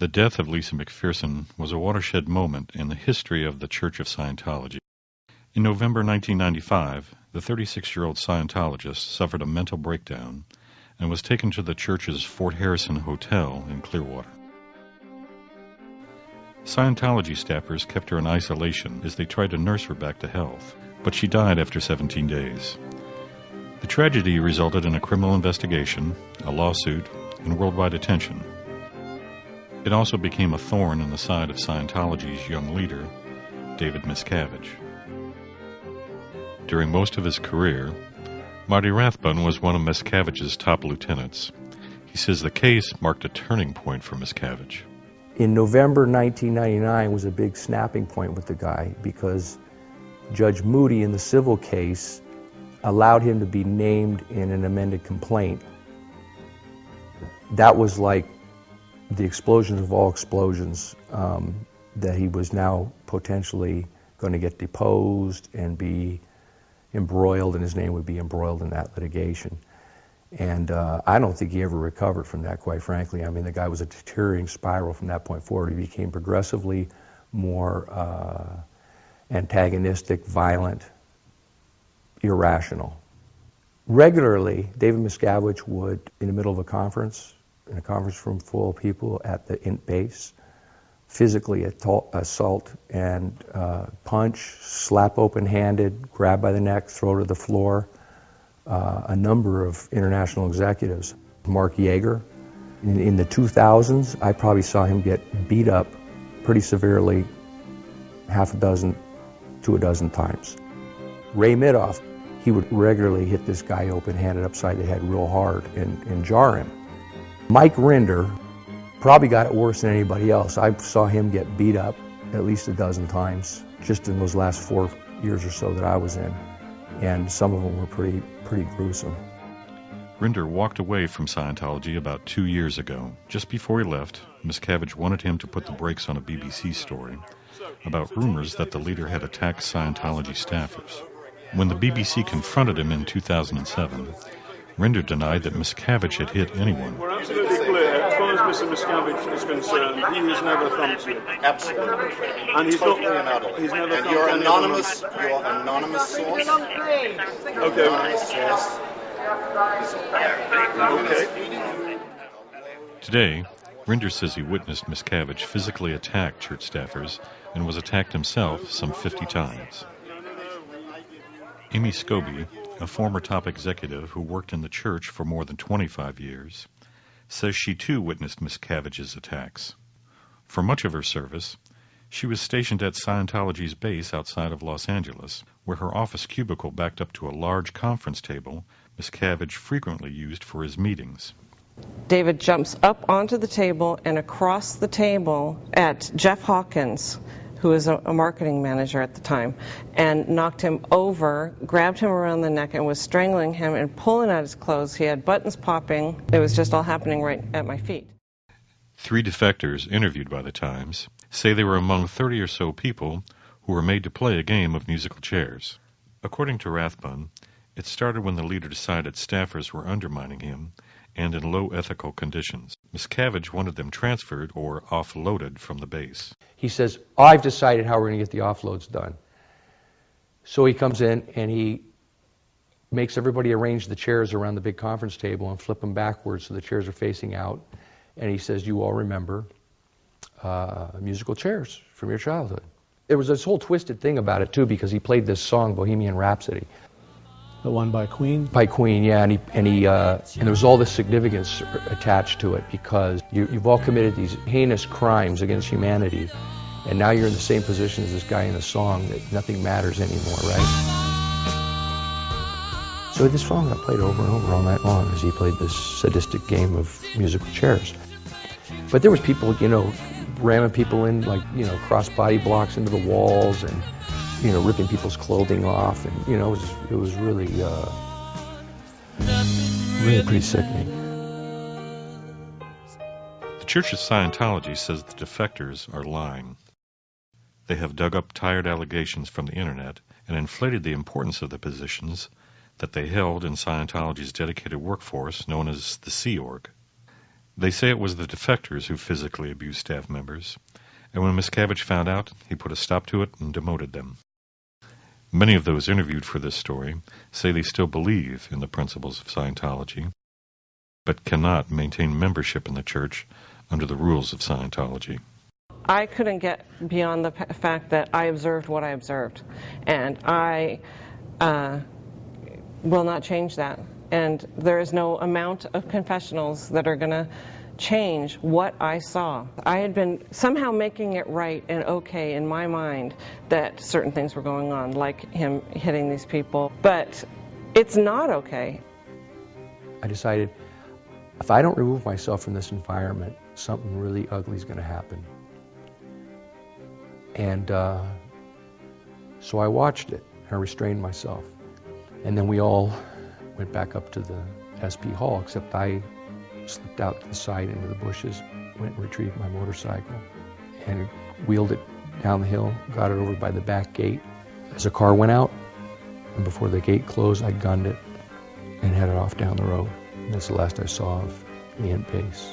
The death of Lisa McPherson was a watershed moment in the history of the Church of Scientology. In November 1995, the 36-year-old Scientologist suffered a mental breakdown and was taken to the church's Fort Harrison Hotel in Clearwater. Scientology staffers kept her in isolation as they tried to nurse her back to health, but she died after 17 days. The tragedy resulted in a criminal investigation, a lawsuit, and worldwide attention. It also became a thorn in the side of Scientology's young leader, David Miscavige. During most of his career, Marty Rathbun was one of Miscavige's top lieutenants. He says the case marked a turning point for Miscavige. In November 1999 was a big snapping point with the guy because Judge Moody in the civil case allowed him to be named in an amended complaint. That was like the explosion of all explosions, that he was now potentially going to get deposed and be embroiled, and his name would be embroiled in that litigation. And I don't think he ever recovered from that, quite frankly. I mean, the guy was a deteriorating spiral from that point forward. He became progressively more antagonistic, violent, irrational. Regularly, David Miscavige would, in the middle of a conference, in a conference room full of people at the int base, physically assault and punch, slap open-handed, grab by the neck, throw to the floor, a number of international executives. Mark Yeager. In the 2000s, I probably saw him get beat up pretty severely half a dozen to a dozen times. Ray Midoff, he would regularly hit this guy open-handed upside the head real hard and jar him. Mike Rinder probably got it worse than anybody else. I saw him get beat up at least a dozen times just in those last 4 years or so that I was in, and some of them were pretty gruesome. Rinder walked away from Scientology about 2 years ago. Just before he left, Miscavige wanted him to put the brakes on a BBC story about rumors that the leader had attacked Scientology staffers. When the BBC confronted him in 2007, Rinder denied that Miscavige had hit anyone. We're absolutely clear, as far as Mr. Miscavige is concerned, he has never thumped you. Absolutely. And he's totally not, an adult. he's never And thumped your anyone. anonymous source. Okay. Anonymous source. Okay. Today, Rinder says he witnessed Miscavige physically attack church staffers and was attacked himself some 50 times. Amy Scobie, a former top executive who worked in the church for more than 25 years, says she too witnessed Miscavige's attacks. For much of her service, she was stationed at Scientology's base outside of Los Angeles, where her office cubicle backed up to a large conference table Miscavige frequently used for his meetings. David jumps up onto the table and across the table at Jeff Hawkins, who was a marketing manager at the time, and knocked him over, grabbed him around the neck, and was strangling him and pulling at his clothes. He had buttons popping. It was just all happening right at my feet. 3 defectors interviewed by the Times say they were among 30 or so people who were made to play a game of musical chairs. According to Rathbun, it started when the leader decided staffers were undermining him and in low ethical conditions. Miscavige wanted them transferred or offloaded from the base. He says, I've decided how we're going to get the offloads done. So he comes in and he makes everybody arrange the chairs around the big conference table and flip them backwards so the chairs are facing out. And he says, you all remember musical chairs from your childhood. There was this whole twisted thing about it, too, because he played this song, Bohemian Rhapsody. The one by Queen? By Queen, yeah, and there was all this significance attached to it because you've all committed these heinous crimes against humanity, and now you're in the same position as this guy in the song that nothing matters anymore, right? So this song got played over and over all night long as he played this sadistic game of musical chairs. But there was people, ramming people in, cross-body blocks into the walls and ripping people's clothing off, and it was really pretty sickening. The Church of Scientology says the defectors are lying. They have dug up tired allegations from the internet and inflated the importance of the positions that they held in Scientology's dedicated workforce known as the Sea Org. They say it was the defectors who physically abused staff members, and when Miscavige found out, he put a stop to it and demoted them. Many of those interviewed for this story say they still believe in the principles of Scientology, but cannot maintain membership in the church under the rules of Scientology. I couldn't get beyond the fact that I observed what I observed, and I will not change that. And there is no amount of confessionals that are going to change what I saw. I had been somehow making it right and okay in my mind that certain things were going on, like him hitting these people, but it's not okay. I decided if I don't remove myself from this environment, something really ugly is going to happen. And so I watched it. I restrained myself. And then we all went back up to the SP hall, except I slipped out to the side into the bushes, went and retrieved my motorcycle, and wheeled it down the hill, got it over by the back gate. As the car went out, and before the gate closed, I gunned it and headed off down the road. And that's the last I saw of the int base.